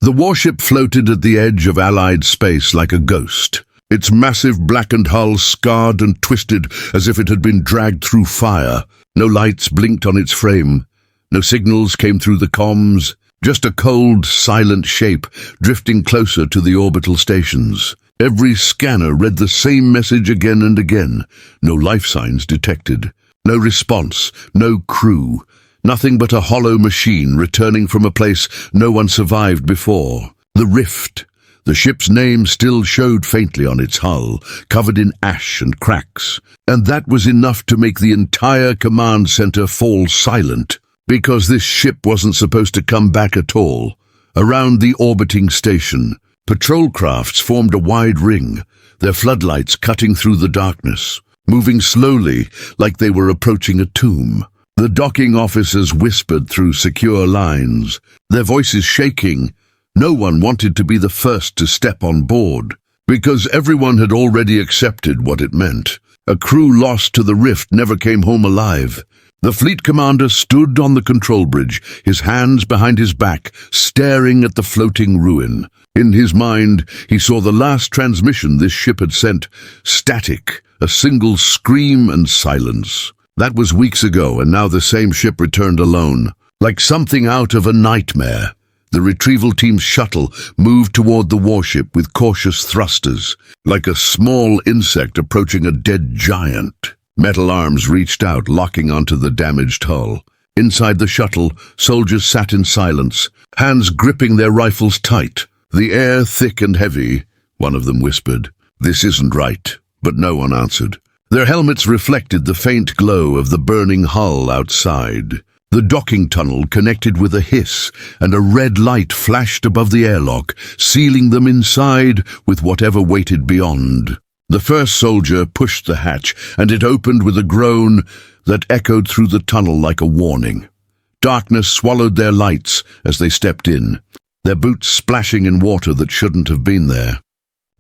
The warship floated at the edge of Allied space like a ghost, its massive blackened hull scarred and twisted as if it had been dragged through fire. No lights blinked on its frame. No signals came through the comms. Just a cold, silent shape drifting closer to the orbital stations. Every scanner read the same message again and again. No life signs detected. No response. No crew. Nothing but a hollow machine returning from a place no one survived before. The Rift. The ship's name still showed faintly on its hull, covered in ash and cracks. And that was enough to make the entire command center fall silent, because this ship wasn't supposed to come back at all. Around the orbiting station, patrol crafts formed a wide ring, their floodlights cutting through the darkness, moving slowly like they were approaching a tomb. The docking officers whispered through secure lines, their voices shaking. No one wanted to be the first to step on board, because everyone had already accepted what it meant. A crew lost to the Rift never came home alive. The fleet commander stood on the control bridge, his hands behind his back, staring at the floating ruin. In his mind, he saw the last transmission this ship had sent, static, a single scream and silence. That was weeks ago, and now the same ship returned alone, like something out of a nightmare. The retrieval team's shuttle moved toward the warship with cautious thrusters, like a small insect approaching a dead giant. Metal arms reached out, locking onto the damaged hull. Inside the shuttle, soldiers sat in silence, hands gripping their rifles tight. The air thick and heavy. One of them whispered, "This isn't right," but no one answered. Their helmets reflected the faint glow of the burning hull outside. The docking tunnel connected with a hiss, and a red light flashed above the airlock, sealing them inside with whatever waited beyond. The first soldier pushed the hatch, and it opened with a groan that echoed through the tunnel like a warning. Darkness swallowed their lights as they stepped in, their boots splashing in water that shouldn't have been there.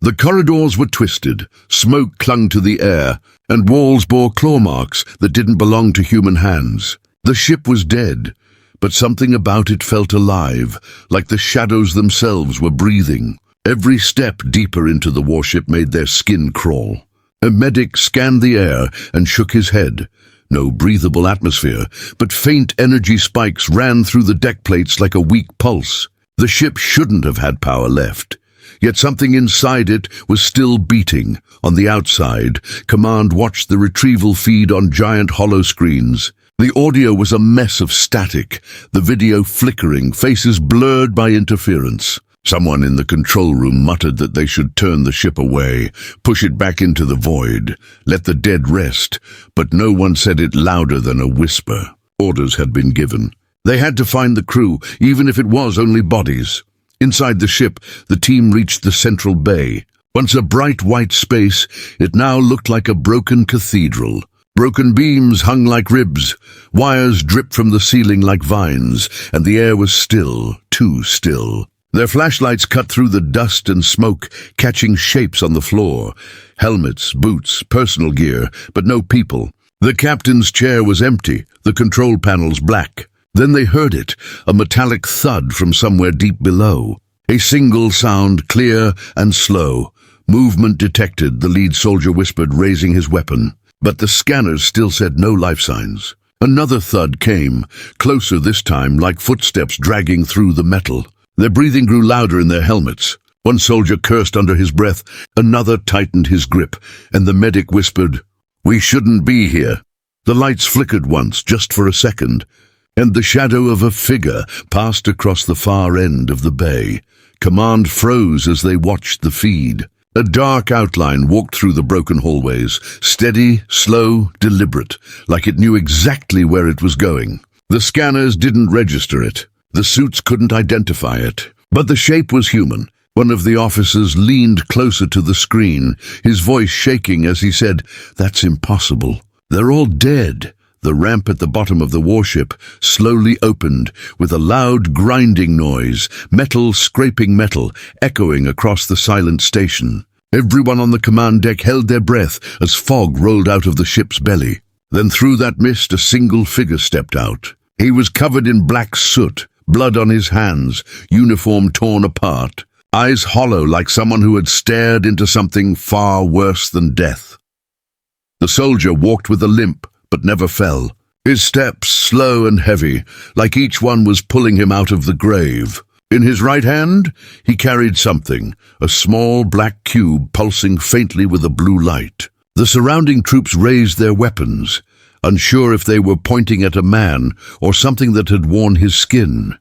The corridors were twisted, smoke clung to the air, and walls bore claw marks that didn't belong to human hands. The ship was dead, but something about it felt alive, like the shadows themselves were breathing. Every step deeper into the warship made their skin crawl. A medic scanned the air and shook his head. No breathable atmosphere, but faint energy spikes ran through the deck plates like a weak pulse. The ship shouldn't have had power left. Yet something inside it was still beating. On the outside, Command watched the retrieval feed on giant hollow screens. The audio was a mess of static, the video flickering, faces blurred by interference. Someone in the control room muttered that they should turn the ship away, push it back into the void, let the dead rest, but no one said it louder than a whisper. Orders had been given. They had to find the crew, even if it was only bodies. Inside the ship, the team reached the central bay. Once a bright white space, it now looked like a broken cathedral. Broken beams hung like ribs, wires dripped from the ceiling like vines, and the air was still, too still. Their flashlights cut through the dust and smoke, catching shapes on the floor. Helmets, boots, personal gear, but no people. The captain's chair was empty, the control panels black. Then they heard it, a metallic thud from somewhere deep below. A single sound, clear and slow. Movement detected, the lead soldier whispered, raising his weapon. But the scanners still said no life signs. Another thud came, closer this time, like footsteps dragging through the metal. Their breathing grew louder in their helmets. One soldier cursed under his breath, another tightened his grip, and the medic whispered, "We shouldn't be here." The lights flickered once, just for a second, and the shadow of a figure passed across the far end of the bay. Command froze as they watched the feed. A dark outline walked through the broken hallways, steady, slow, deliberate, like it knew exactly where it was going. The scanners didn't register it. The suits couldn't identify it. But the shape was human. One of the officers leaned closer to the screen, his voice shaking as he said, "That's impossible. They're all dead." The ramp at the bottom of the warship slowly opened with a loud grinding noise, metal scraping metal, echoing across the silent station. Everyone on the command deck held their breath as fog rolled out of the ship's belly. Then through that mist a single figure stepped out. He was covered in black soot, blood on his hands, uniform torn apart, eyes hollow like someone who had stared into something far worse than death. The soldier walked with a limp, but never fell. His steps slow and heavy, like each one was pulling him out of the grave. In his right hand, he carried something, a small black cube pulsing faintly with a blue light. The surrounding troops raised their weapons, unsure if they were pointing at a man or something that had worn his skin.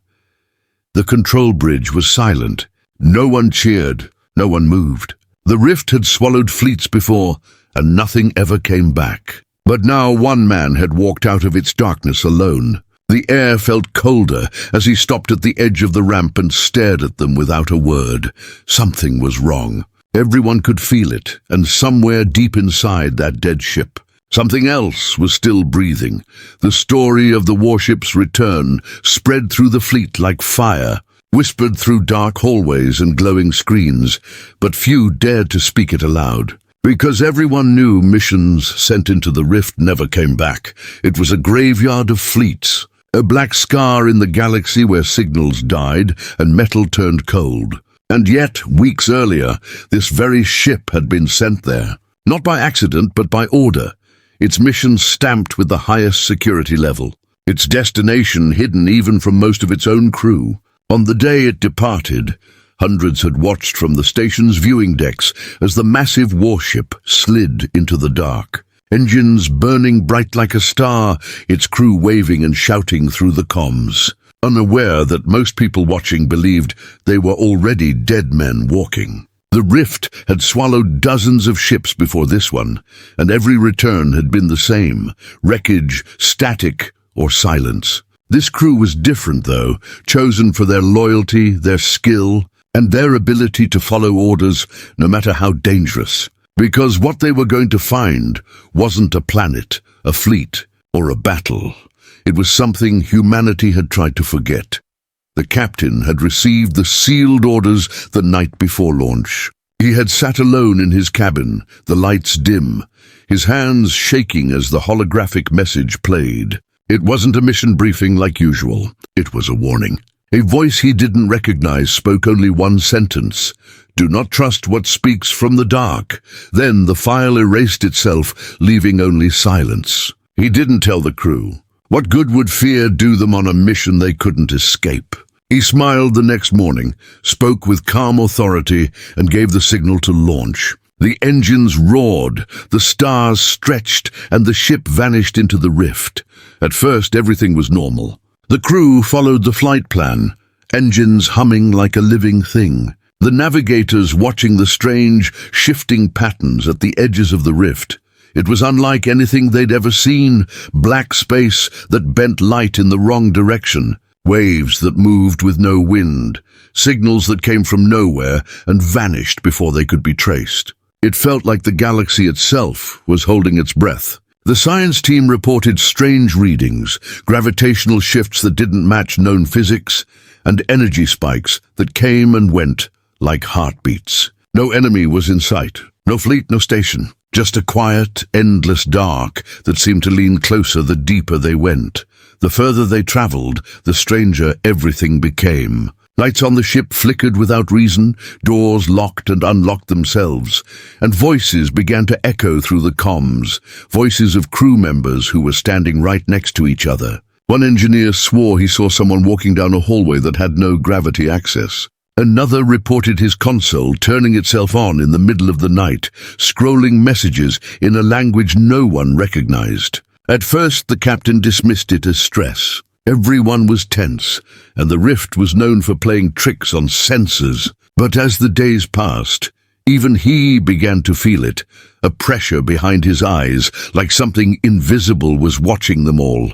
The control bridge was silent. No one cheered, no one moved. The rift had swallowed fleets before, and nothing ever came back. But now one man had walked out of its darkness alone. The air felt colder as he stopped at the edge of the ramp and stared at them without a word. Something was wrong. Everyone could feel it, and somewhere deep inside that dead ship, something else was still breathing. The story of the warship's return spread through the fleet like fire, whispered through dark hallways and glowing screens, but few dared to speak it aloud. Because everyone knew missions sent into the rift never came back. It was a graveyard of fleets, a black scar in the galaxy where signals died and metal turned cold. And yet, weeks earlier, this very ship had been sent there, not by accident but by order, its mission stamped with the highest security level, its destination hidden even from most of its own crew. On the day it departed, hundreds had watched from the station's viewing decks as the massive warship slid into the dark. Engines burning bright like a star, its crew waving and shouting through the comms, unaware that most people watching believed they were already dead men walking. The rift had swallowed dozens of ships before this one, and every return had been the same: wreckage, static, or silence. This crew was different, though, chosen for their loyalty, their skill, and their ability to follow orders, no matter how dangerous. Because what they were going to find wasn't a planet, a fleet, or a battle. It was something humanity had tried to forget. The captain had received the sealed orders the night before launch. He had sat alone in his cabin, the lights dim, his hands shaking as the holographic message played. It wasn't a mission briefing like usual. It was a warning. A voice he didn't recognize spoke only one sentence: "Do not trust what speaks from the dark." Then the file erased itself, leaving only silence. He didn't tell the crew. What good would fear do them on a mission they couldn't escape? He smiled the next morning, spoke with calm authority, and gave the signal to launch. The engines roared, the stars stretched, and the ship vanished into the rift. At first, everything was normal. The crew followed the flight plan, engines humming like a living thing. The navigators watching the strange, shifting patterns at the edges of the rift. It was unlike anything they'd ever seen: black space that bent light in the wrong direction, waves that moved with no wind, signals that came from nowhere and vanished before they could be traced. It felt like the galaxy itself was holding its breath. The science team reported strange readings, gravitational shifts that didn't match known physics, and energy spikes that came and went like heartbeats. No enemy was in sight, no fleet, no station. Just a quiet, endless dark that seemed to lean closer the deeper they went. The further they traveled, the stranger everything became. Lights on the ship flickered without reason, doors locked and unlocked themselves, and voices began to echo through the comms, voices of crew members who were standing right next to each other. One engineer swore he saw someone walking down a hallway that had no gravity access. Another reported his console turning itself on in the middle of the night, scrolling messages in a language no one recognized. At first, the captain dismissed it as stress. Everyone was tense, and the rift was known for playing tricks on sensors. But as the days passed, even he began to feel it, a pressure behind his eyes, like something invisible was watching them all.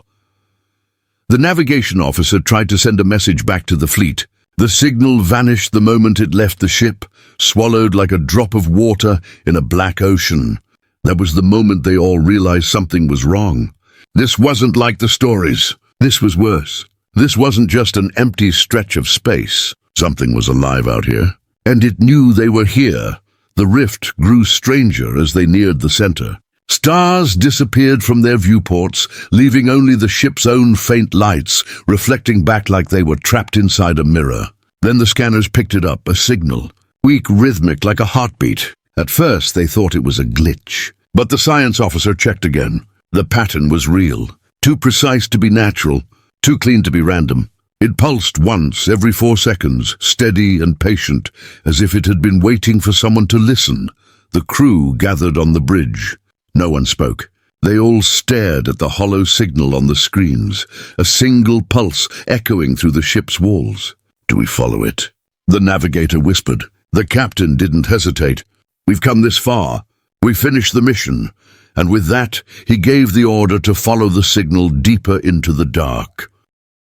The navigation officer tried to send a message back to the fleet. The signal vanished the moment it left the ship, swallowed like a drop of water in a black ocean. That was the moment they all realized something was wrong. This wasn't like the stories. This was worse. This wasn't just an empty stretch of space. Something was alive out here, and it knew they were here. The rift grew stranger as they neared the center. Stars disappeared from their viewports, leaving only the ship's own faint lights, reflecting back like they were trapped inside a mirror. Then the scanners picked it up, a signal, weak, rhythmic, like a heartbeat. At first they thought it was a glitch, but the science officer checked again. The pattern was real, too precise to be natural, too clean to be random. It pulsed once every 4 seconds, steady and patient, as if it had been waiting for someone to listen. The crew gathered on the bridge. No one spoke. They all stared at the hollow signal on the screens, a single pulse echoing through the ship's walls. "Do we follow it?" the navigator whispered. The captain didn't hesitate. "We've come this far. We finished the mission." And with that, he gave the order to follow the signal deeper into the dark.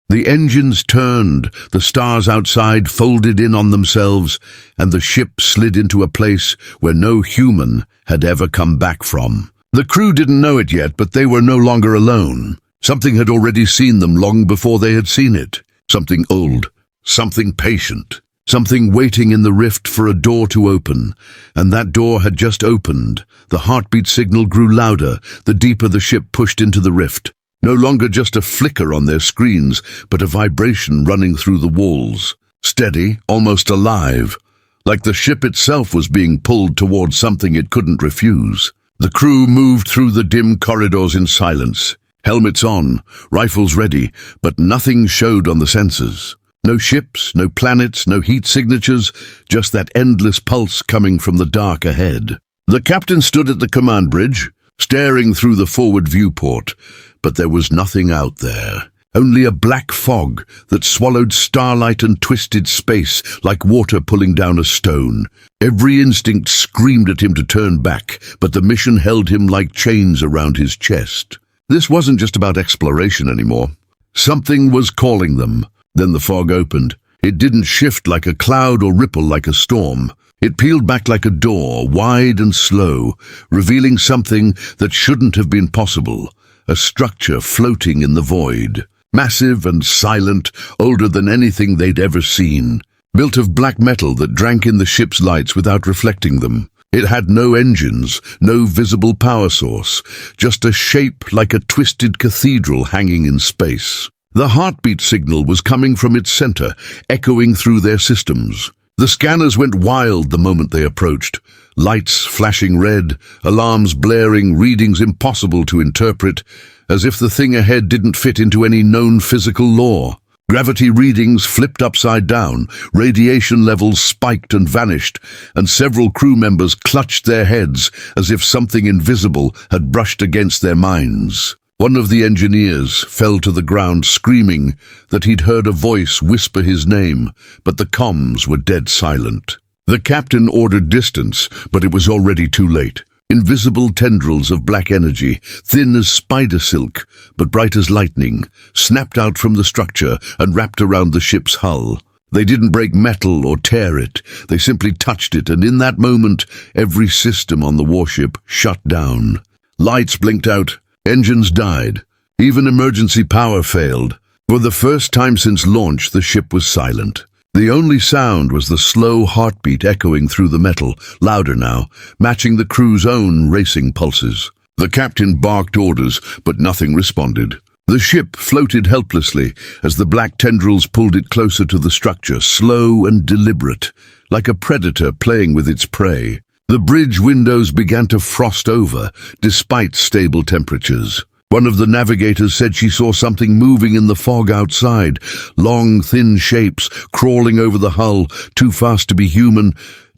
The engines turned, the stars outside folded in on themselves, and the ship slid into a place where no human had ever come back from. The crew didn't know it yet, but they were no longer alone. Something had already seen them long before they had seen it. Something old, something patient, something waiting in the rift for a door to open. And that door had just opened. The heartbeat signal grew louder, the deeper the ship pushed into the rift. No longer just a flicker on their screens, but a vibration running through the walls. Steady, almost alive, like the ship itself was being pulled towards something it couldn't refuse. The crew moved through the dim corridors in silence, helmets on, rifles ready, but nothing showed on the sensors. No ships, no planets, no heat signatures, just that endless pulse coming from the dark ahead. The captain stood at the command bridge, staring through the forward viewport, but there was nothing out there. Only a black fog that swallowed starlight and twisted space like water pulling down a stone. Every instinct screamed at him to turn back, but the mission held him like chains around his chest. This wasn't just about exploration anymore. Something was calling them. Then the fog opened. It didn't shift like a cloud or ripple like a storm. It peeled back like a door, wide and slow, revealing something that shouldn't have been possible. A structure floating in the void. Massive and silent, older than anything they'd ever seen. Built of black metal that drank in the ship's lights without reflecting them. It had no engines, no visible power source, just a shape like a twisted cathedral hanging in space. The heartbeat signal was coming from its center, echoing through their systems. The scanners went wild the moment they approached. Lights flashing red, alarms blaring, readings impossible to interpret, as if the thing ahead didn't fit into any known physical law. Gravity readings flipped upside down, radiation levels spiked and vanished, and several crew members clutched their heads as if something invisible had brushed against their minds. One of the engineers fell to the ground screaming that he'd heard a voice whisper his name, but the comms were dead silent. The captain ordered distance, but it was already too late. Invisible tendrils of black energy, thin as spider silk, but bright as lightning, snapped out from the structure and wrapped around the ship's hull. They didn't break metal or tear it, they simply touched it, and in that moment, every system on the warship shut down. Lights blinked out, engines died, even emergency power failed. For the first time since launch, the ship was silent. The only sound was the slow heartbeat echoing through the metal, louder now, matching the crew's own racing pulses. The captain barked orders, but nothing responded. The ship floated helplessly as the black tendrils pulled it closer to the structure, slow and deliberate, like a predator playing with its prey. The bridge windows began to frost over, despite stable temperatures. One of the navigators said she saw something moving in the fog outside, long, thin shapes crawling over the hull, too fast to be human,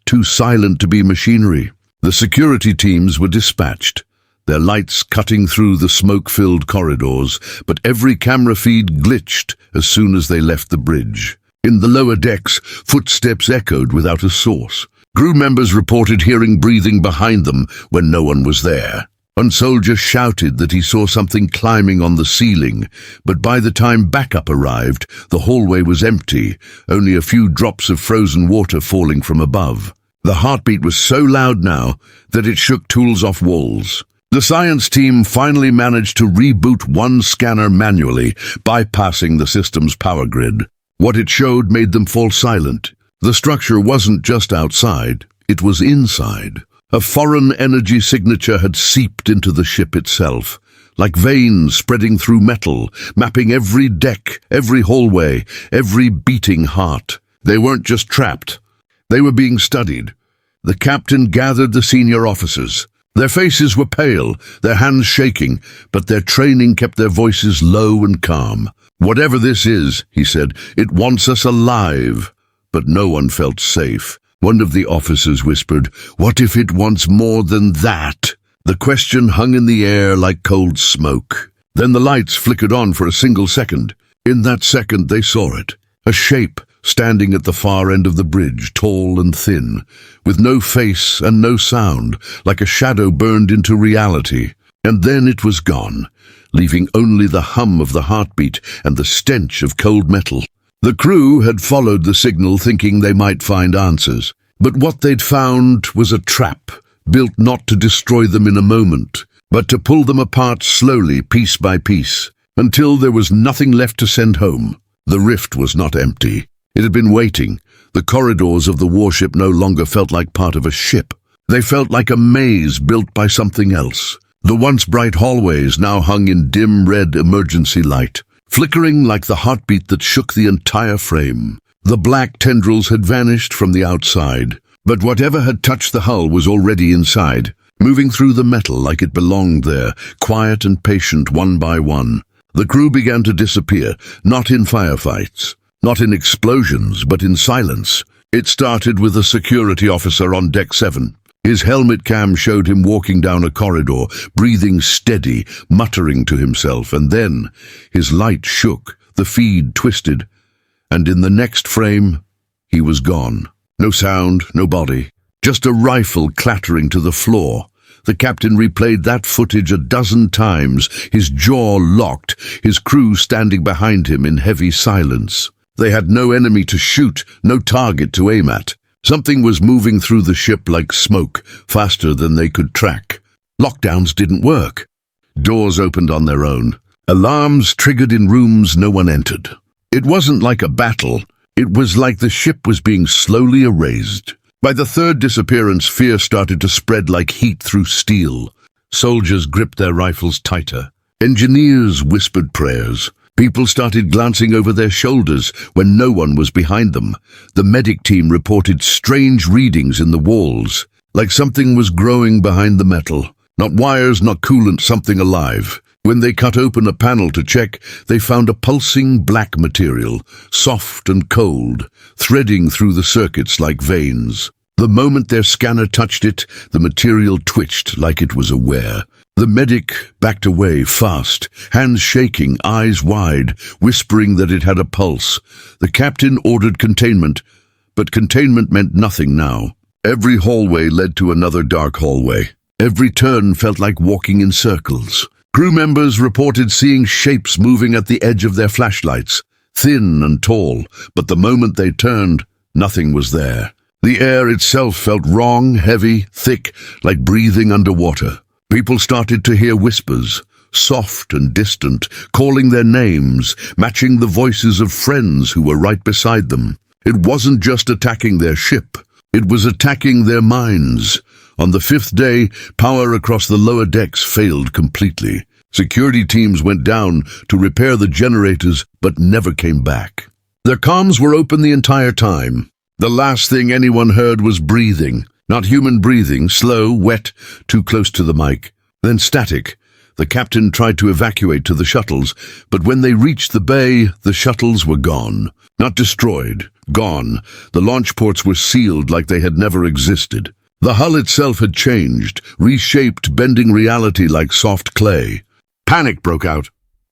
too silent to be machinery. The security teams were dispatched, their lights cutting through the smoke-filled corridors, but every camera feed glitched as soon as they left the bridge. In the lower decks, footsteps echoed without a source. Crew members reported hearing breathing behind them when no one was there. One soldier shouted that he saw something climbing on the ceiling, but by the time backup arrived, the hallway was empty, only a few drops of frozen water falling from above. The heartbeat was so loud now that it shook tools off walls. The science team finally managed to reboot one scanner manually, bypassing the system's power grid. What it showed made them fall silent. The structure wasn't just outside, it was inside. A foreign energy signature had seeped into the ship itself, like veins spreading through metal, mapping every deck, every hallway, every beating heart. They weren't just trapped. They were being studied. The captain gathered the senior officers. Their faces were pale, their hands shaking, but their training kept their voices low and calm. "Whatever this is," he said, "it wants us alive." But no one felt safe. One of the officers whispered, "What if it wants more than that?" The question hung in the air like cold smoke. Then the lights flickered on for a single second. In that second they saw it. A shape standing at the far end of the bridge, tall and thin, with no face and no sound, like a shadow burned into reality. And then it was gone, leaving only the hum of the heartbeat and the stench of cold metal. The crew had followed the signal thinking they might find answers, but what they'd found was a trap, built not to destroy them in a moment, but to pull them apart slowly, piece by piece, until there was nothing left to send home. The rift was not empty. It had been waiting. The corridors of the warship no longer felt like part of a ship. They felt like a maze built by something else. The once bright hallways now hung in dim red emergency light, flickering like the heartbeat that shook the entire frame. The black tendrils had vanished from the outside, but whatever had touched the hull was already inside, moving through the metal like it belonged there, quiet and patient one by one. The crew began to disappear, not in firefights, not in explosions, but in silence. It started with a security officer on deck 7. His helmet cam showed him walking down a corridor, breathing steady, muttering to himself, and then his light shook, the feed twisted, and in the next frame, he was gone. No sound, no body, just a rifle clattering to the floor. The captain replayed that footage a dozen times, his jaw locked, his crew standing behind him in heavy silence. They had no enemy to shoot, no target to aim at. Something was moving through the ship like smoke, faster than they could track. Lockdowns didn't work. Doors opened on their own. Alarms triggered in rooms no one entered. It wasn't like a battle. It was like the ship was being slowly erased. By the third disappearance, fear started to spread like heat through steel. Soldiers gripped their rifles tighter. Engineers whispered prayers. People started glancing over their shoulders when no one was behind them. The medic team reported strange readings in the walls, like something was growing behind the metal. Not wires, not coolant, something alive. When they cut open a panel to check, they found a pulsing black material, soft and cold, threading through the circuits like veins. The moment their scanner touched it, the material twitched like it was aware. The medic backed away fast, hands shaking, eyes wide, whispering that it had a pulse. The captain ordered containment, but containment meant nothing now. Every hallway led to another dark hallway. Every turn felt like walking in circles. Crew members reported seeing shapes moving at the edge of their flashlights, thin and tall, but the moment they turned, nothing was there. The air itself felt wrong, heavy, thick, like breathing underwater. People started to hear whispers, soft and distant, calling their names, matching the voices of friends who were right beside them. It wasn't just attacking their ship, it was attacking their minds. On the 5th day, power across the lower decks failed completely. Security teams went down to repair the generators, but never came back. Their comms were open the entire time. The last thing anyone heard was breathing. Not human breathing, slow, wet, too close to the mic. Then static. The captain tried to evacuate to the shuttles, but when they reached the bay, the shuttles were gone. Not destroyed, gone. The launch ports were sealed like they had never existed. The hull itself had changed, reshaped, bending reality like soft clay. Panic broke out.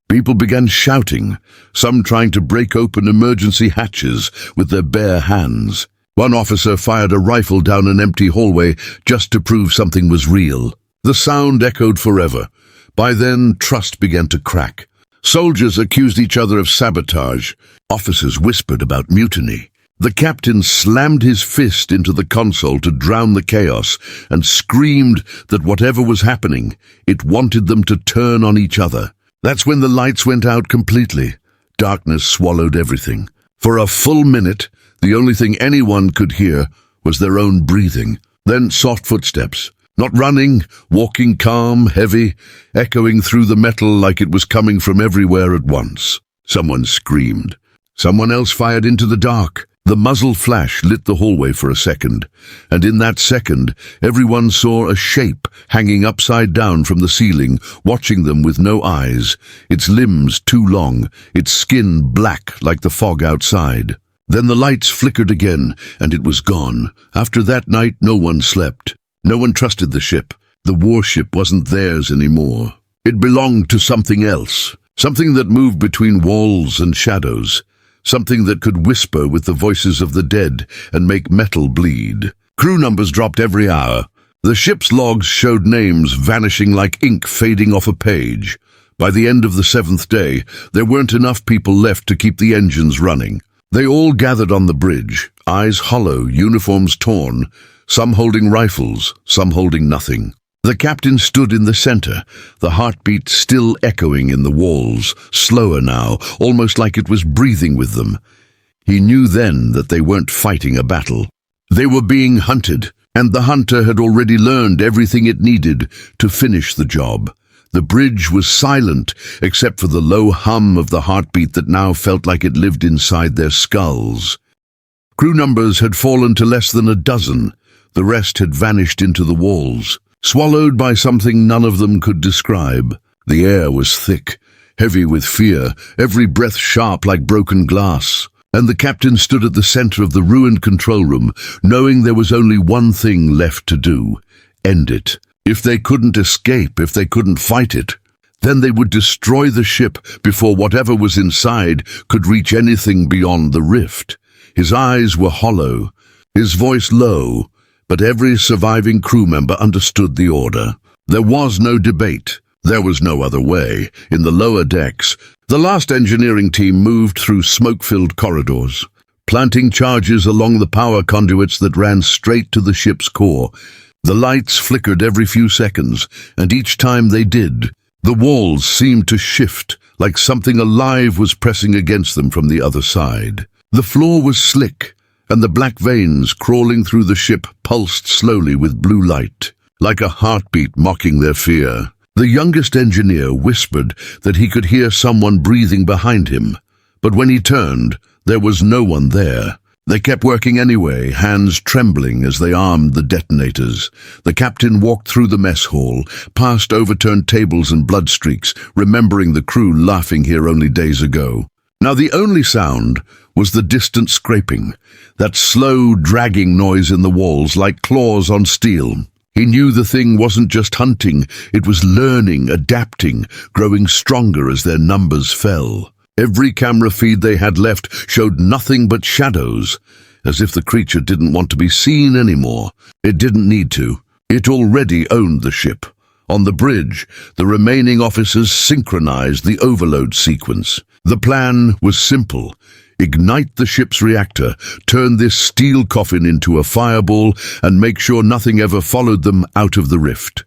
People began shouting, some trying to break open emergency hatches with their bare hands. One officer fired a rifle down an empty hallway just to prove something was real. The sound echoed forever. By then, trust began to crack. Soldiers accused each other of sabotage. Officers whispered about mutiny. The captain slammed his fist into the console to drown the chaos and screamed that whatever was happening, it wanted them to turn on each other. That's when the lights went out completely. Darkness swallowed everything. For a full minute, the only thing anyone could hear was their own breathing. Then soft footsteps. Not running, walking calm, heavy, echoing through the metal like it was coming from everywhere at once. Someone screamed. Someone else fired into the dark. The muzzle flash lit the hallway for a second, and in that second, everyone saw a shape hanging upside down from the ceiling, watching them with no eyes, its limbs too long, its skin black like the fog outside. Then the lights flickered again, and it was gone. After that night, no one slept. No one trusted the ship. The warship wasn't theirs anymore. It belonged to something else, something that moved between walls and shadows, something that could whisper with the voices of the dead and make metal bleed. Crew numbers dropped every hour. The ship's logs showed names vanishing like ink fading off a page. By the end of the 7th day, there weren't enough people left to keep the engines running. They all gathered on the bridge, eyes hollow, uniforms torn, some holding rifles, some holding nothing. The captain stood in the center, the heartbeat still echoing in the walls, slower now, almost like it was breathing with them. He knew then that they weren't fighting a battle. They were being hunted, and the hunter had already learned everything it needed to finish the job. The bridge was silent, except for the low hum of the heartbeat that now felt like it lived inside their skulls. Crew numbers had fallen to less than a dozen. The rest had vanished into the walls, swallowed by something none of them could describe. The air was thick, heavy with fear, every breath sharp like broken glass. And the captain stood at the center of the ruined control room, knowing there was only one thing left to do: end it. If they couldn't escape, if they couldn't fight it, then they would destroy the ship before whatever was inside could reach anything beyond the rift. His eyes were hollow, his voice low, but every surviving crew member understood the order. There was no debate. There was no other way. In the lower decks, the last engineering team moved through smoke-filled corridors, planting charges along the power conduits that ran straight to the ship's core. The lights flickered every few seconds, and each time they did, the walls seemed to shift, like something alive was pressing against them from the other side. The floor was slick, and the black veins crawling through the ship pulsed slowly with blue light, like a heartbeat mocking their fear. The youngest engineer whispered that he could hear someone breathing behind him, but when he turned, there was no one there. They kept working anyway, hands trembling as they armed the detonators. The captain walked through the mess hall, past overturned tables and blood streaks, remembering the crew laughing here only days ago. Now the only sound was the distant scraping, that slow, dragging noise in the walls like claws on steel. He knew the thing wasn't just hunting, it was learning, adapting, growing stronger as their numbers fell. Every camera feed they had left showed nothing but shadows, as if the creature didn't want to be seen anymore. It didn't need to. It already owned the ship. On the bridge, the remaining officers synchronized the overload sequence. The plan was simple: ignite the ship's reactor, turn this steel coffin into a fireball, and make sure nothing ever followed them out of the rift.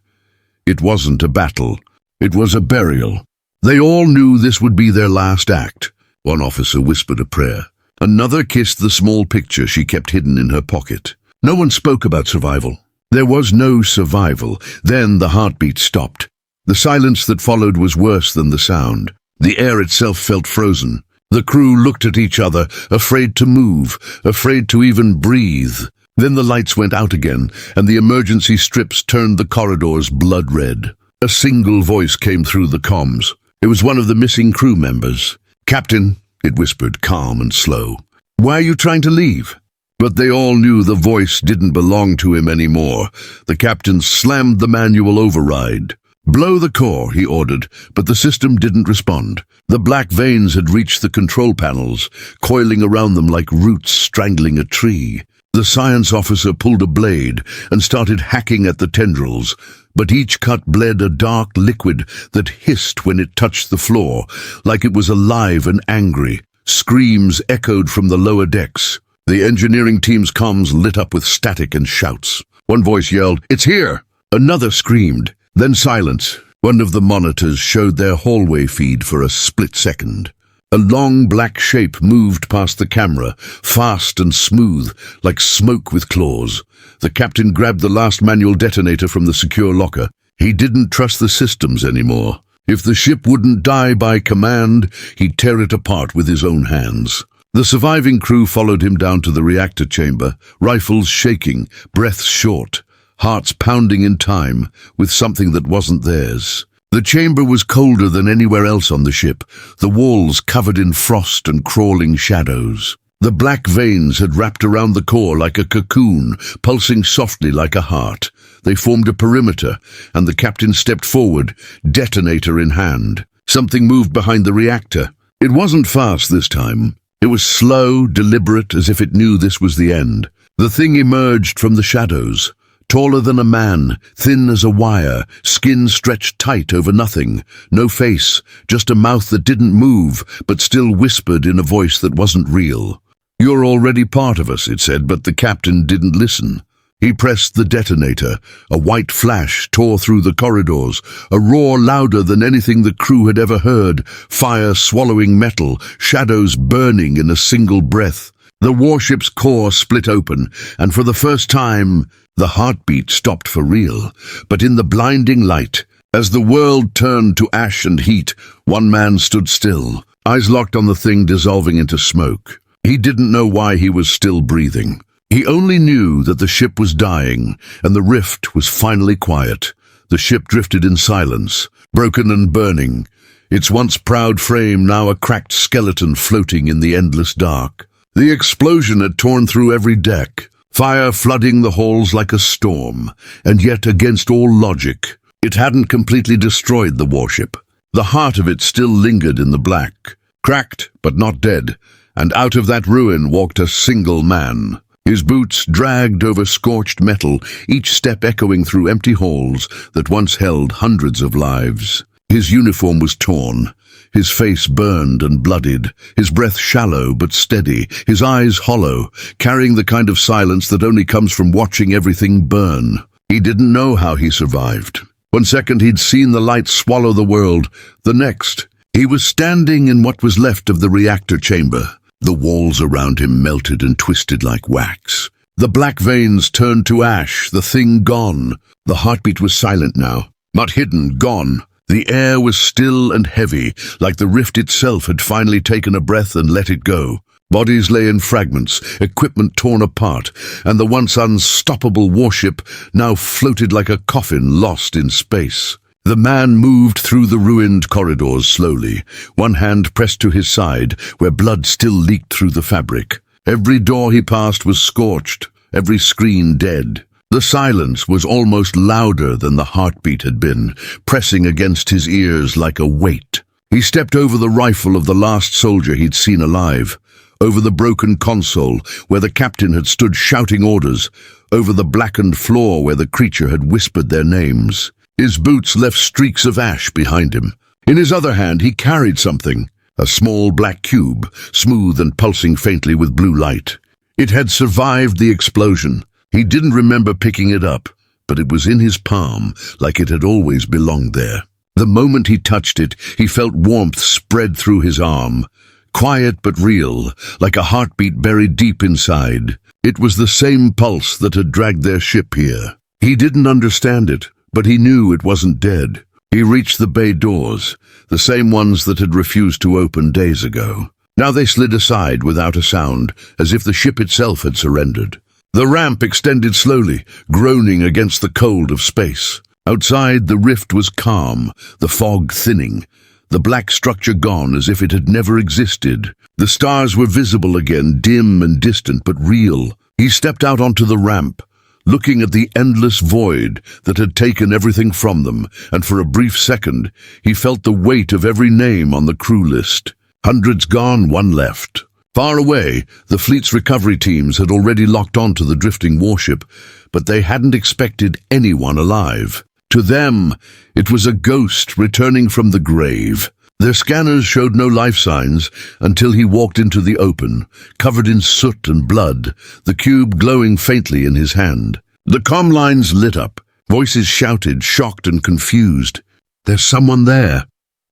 It wasn't a battle. It was a burial. They all knew this would be their last act. One officer whispered a prayer. Another kissed the small picture she kept hidden in her pocket. No one spoke about survival. There was no survival. Then the heartbeat stopped. The silence that followed was worse than the sound. The air itself felt frozen. The crew looked at each other, afraid to move, afraid to even breathe. Then the lights went out again, and the emergency strips turned the corridors blood red. A single voice came through the comms. It was one of the missing crew members. "Captain," it whispered, calm and slow, "why are you trying to leave?" But they all knew the voice didn't belong to him anymore. The captain slammed the manual override. "Blow the core," he ordered, but the system didn't respond. The black veins had reached the control panels, coiling around them like roots strangling a tree. The science officer pulled a blade and started hacking at the tendrils, but each cut bled a dark liquid that hissed when it touched the floor, like it was alive and angry. Screams echoed from the lower decks. The engineering team's comms lit up with static and shouts. One voice yelled, "It's here!" Another screamed. Then silence. One of the monitors showed their hallway feed for a split second. A long black shape moved past the camera, fast and smooth, like smoke with claws. The captain grabbed the last manual detonator from the secure locker. He didn't trust the systems anymore. If the ship wouldn't die by command, he'd tear it apart with his own hands. The surviving crew followed him down to the reactor chamber, rifles shaking, breaths short, hearts pounding in time with something that wasn't theirs. The chamber was colder than anywhere else on the ship, the walls covered in frost and crawling shadows. The black veins had wrapped around the core like a cocoon, pulsing softly like a heart. They formed a perimeter, and the captain stepped forward, detonator in hand. Something moved behind the reactor. It wasn't fast this time. It was slow, deliberate, as if it knew this was the end. The thing emerged from the shadows. Taller than a man, thin as a wire, skin stretched tight over nothing. No face, just a mouth that didn't move, but still whispered in a voice that wasn't real. "You're already part of us," it said, but the captain didn't listen. He pressed the detonator. A white flash tore through the corridors, a roar louder than anything the crew had ever heard, fire swallowing metal, shadows burning in a single breath. The warship's core split open, and for the first time, the heartbeat stopped for real. But in the blinding light, as the world turned to ash and heat, one man stood still, eyes locked on the thing dissolving into smoke. He didn't know why he was still breathing. He only knew that the ship was dying, and the rift was finally quiet. The ship drifted in silence, broken and burning, its once proud frame now a cracked skeleton floating in the endless dark. The explosion had torn through every deck, fire flooding the halls like a storm, and yet against all logic, it hadn't completely destroyed the warship. The heart of it still lingered in the black, cracked but not dead, and out of that ruin walked a single man. His boots dragged over scorched metal, each step echoing through empty halls that once held hundreds of lives. His uniform was torn, his face burned and bloodied, his breath shallow but steady, his eyes hollow, carrying the kind of silence that only comes from watching everything burn. He didn't know how he survived. One second he'd seen the light swallow the world, the next, he was standing in what was left of the reactor chamber. The walls around him melted and twisted like wax. The black veins turned to ash, the thing gone. The heartbeat was silent now, not hidden, gone. The air was still and heavy, like the rift itself had finally taken a breath and let it go. Bodies lay in fragments, equipment torn apart, and the once unstoppable warship now floated like a coffin lost in space. The man moved through the ruined corridors slowly, one hand pressed to his side, where blood still leaked through the fabric. Every door he passed was scorched, every screen dead. The silence was almost louder than the heartbeat had been, pressing against his ears like a weight. He stepped over the rifle of the last soldier he'd seen alive, over the broken console where the captain had stood shouting orders, over the blackened floor where the creature had whispered their names. His boots left streaks of ash behind him. In his other hand he carried something, a small black cube, smooth and pulsing faintly with blue light. It had survived the explosion. He didn't remember picking it up, but it was in his palm, like it had always belonged there. The moment he touched it, he felt warmth spread through his arm. Quiet but real, like a heartbeat buried deep inside. It was the same pulse that had dragged their ship here. He didn't understand it, but he knew it wasn't dead. He reached the bay doors, the same ones that had refused to open days ago. Now they slid aside without a sound, as if the ship itself had surrendered. The ramp extended slowly, groaning against the cold of space. Outside, the rift was calm, the fog thinning, the black structure gone as if it had never existed. The stars were visible again, dim and distant, but real. He stepped out onto the ramp, looking at the endless void that had taken everything from them, and for a brief second, he felt the weight of every name on the crew list. Hundreds gone, one left. Far away, the fleet's recovery teams had already locked onto the drifting warship, but they hadn't expected anyone alive. To them, it was a ghost returning from the grave. Their scanners showed no life signs until he walked into the open, covered in soot and blood, the cube glowing faintly in his hand. The comm lines lit up. Voices shouted, shocked and confused. "There's someone there."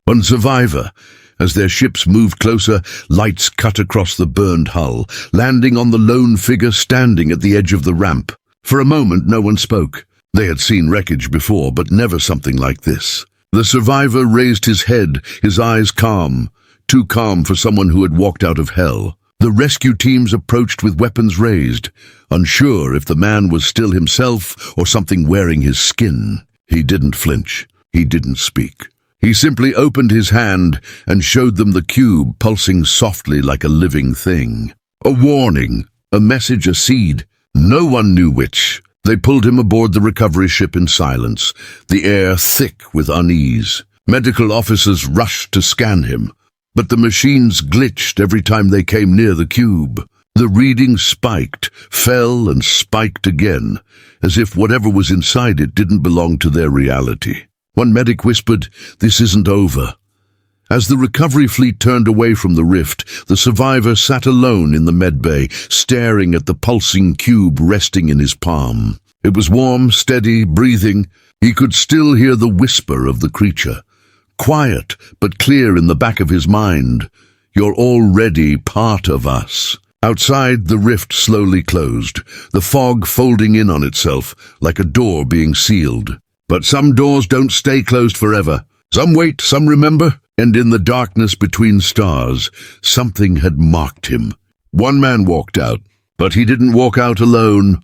One survivor, As their ships moved closer, lights cut across the burned hull, landing on the lone figure standing at the edge of the ramp. For a moment, no one spoke. They had seen wreckage before, but never something like this. The survivor raised his head, his eyes calm, too calm for someone who had walked out of hell. The rescue teams approached with weapons raised, unsure if the man was still himself or something wearing his skin. He didn't flinch. He didn't speak. He simply opened his hand and showed them the cube pulsing softly like a living thing. A warning, a message, a seed. No one knew which. They pulled him aboard the recovery ship in silence, the air thick with unease. Medical officers rushed to scan him, but the machines glitched every time they came near the cube. The reading spiked, fell and spiked again, as if whatever was inside it didn't belong to their reality. One medic whispered, "This isn't over." As the recovery fleet turned away from the rift, the survivor sat alone in the medbay, staring at the pulsing cube resting in his palm. It was warm, steady, breathing. He could still hear the whisper of the creature. Quiet, but clear in the back of his mind. "You're already part of us." Outside, the rift slowly closed, the fog folding in on itself, like a door being sealed. But some doors don't stay closed forever. Some wait, some remember, and in the darkness between stars, something had marked him. One man walked out, but he didn't walk out alone.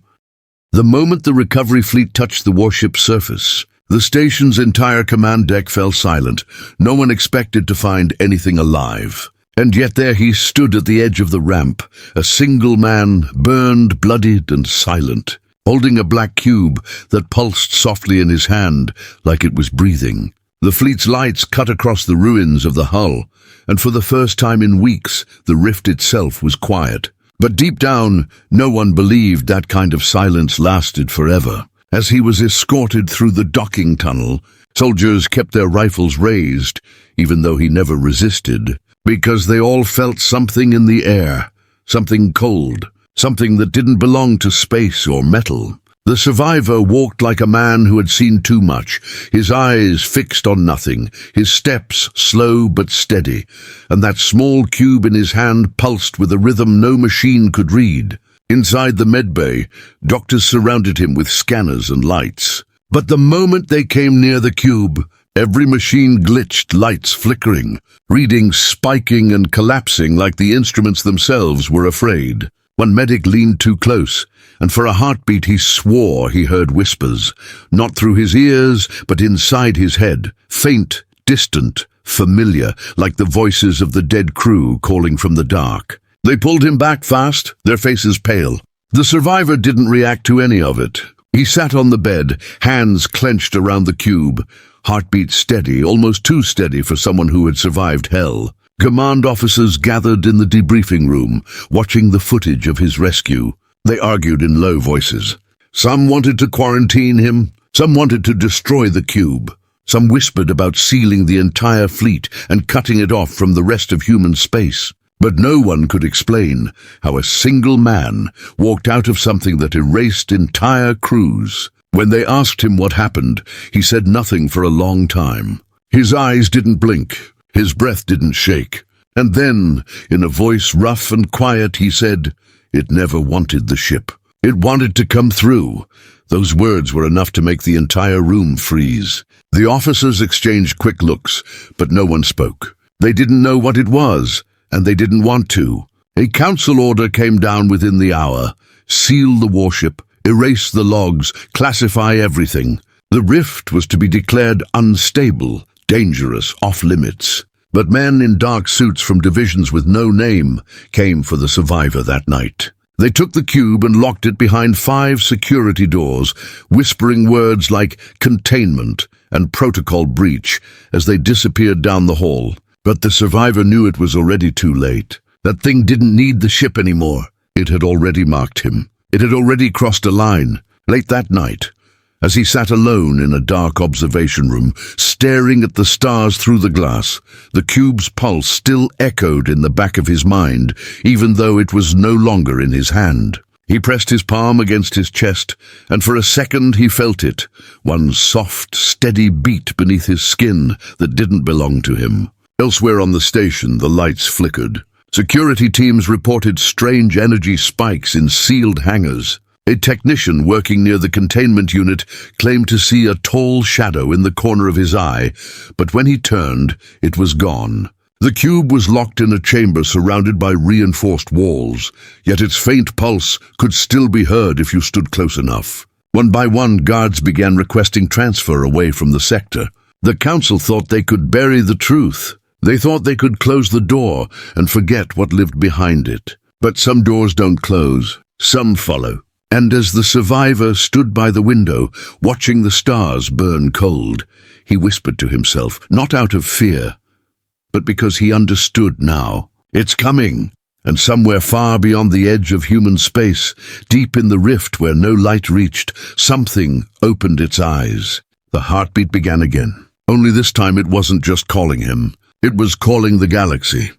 The moment the recovery fleet touched the warship's surface, the station's entire command deck fell silent. No one expected to find anything alive. And yet there he stood at the edge of the ramp, a single man, burned, bloodied, and silent, holding a black cube that pulsed softly in his hand like it was breathing. The fleet's lights cut across the ruins of the hull, and for the first time in weeks, the rift itself was quiet. But deep down, no one believed that kind of silence lasted forever. As he was escorted through the docking tunnel, soldiers kept their rifles raised, even though he never resisted, because they all felt something in the air, something cold, something that didn't belong to space or metal. The survivor walked like a man who had seen too much, his eyes fixed on nothing, his steps slow but steady, and that small cube in his hand pulsed with a rhythm no machine could read. Inside the medbay, doctors surrounded him with scanners and lights. But the moment they came near the cube, every machine glitched, lights flickering, readings spiking and collapsing like the instruments themselves were afraid. One medic leaned too close, and for a heartbeat he swore he heard whispers, not through his ears, but inside his head, faint, distant, familiar, like the voices of the dead crew calling from the dark. They pulled him back fast, their faces pale. The survivor didn't react to any of it. He sat on the bed, hands clenched around the cube, heartbeat steady, almost too steady for someone who had survived hell. Command officers gathered in the debriefing room, watching the footage of his rescue. They argued in low voices. Some wanted to quarantine him, some wanted to destroy the cube. Some whispered about sealing the entire fleet and cutting it off from the rest of human space. But no one could explain how a single man walked out of something that erased entire crews. When they asked him what happened, he said nothing for a long time. His eyes didn't blink. His breath didn't shake. And then, in a voice rough and quiet, he said, "It never wanted the ship. It wanted to come through." Those words were enough to make the entire room freeze. The officers exchanged quick looks, but no one spoke. They didn't know what it was, and they didn't want to. A council order came down within the hour. Seal the warship, erase the logs, classify everything. The rift was to be declared unstable, dangerous, off-limits. But men in dark suits from divisions with no name came for the survivor that night. They took the cube and locked it behind 5 security doors, whispering words like containment and protocol breach as they disappeared down the hall. But the survivor knew it was already too late. That thing didn't need the ship anymore. It had already marked him. It had already crossed a line. Late that night, as he sat alone in a dark observation room, staring at the stars through the glass, the cube's pulse still echoed in the back of his mind, even though it was no longer in his hand. He pressed his palm against his chest, and for a second he felt it, one soft, steady beat beneath his skin that didn't belong to him. Elsewhere on the station, the lights flickered. Security teams reported strange energy spikes in sealed hangars. A technician working near the containment unit claimed to see a tall shadow in the corner of his eye, but when he turned, it was gone. The cube was locked in a chamber surrounded by reinforced walls, yet its faint pulse could still be heard if you stood close enough. One by one, guards began requesting transfer away from the sector. The council thought they could bury the truth. They thought they could close the door and forget what lived behind it. But some doors don't close, some follow. And as the survivor stood by the window, watching the stars burn cold, he whispered to himself, not out of fear, but because he understood now. It's coming, and somewhere far beyond the edge of human space, deep in the rift where no light reached, something opened its eyes. The heartbeat began again. Only this time it wasn't just calling him. It was calling the galaxy.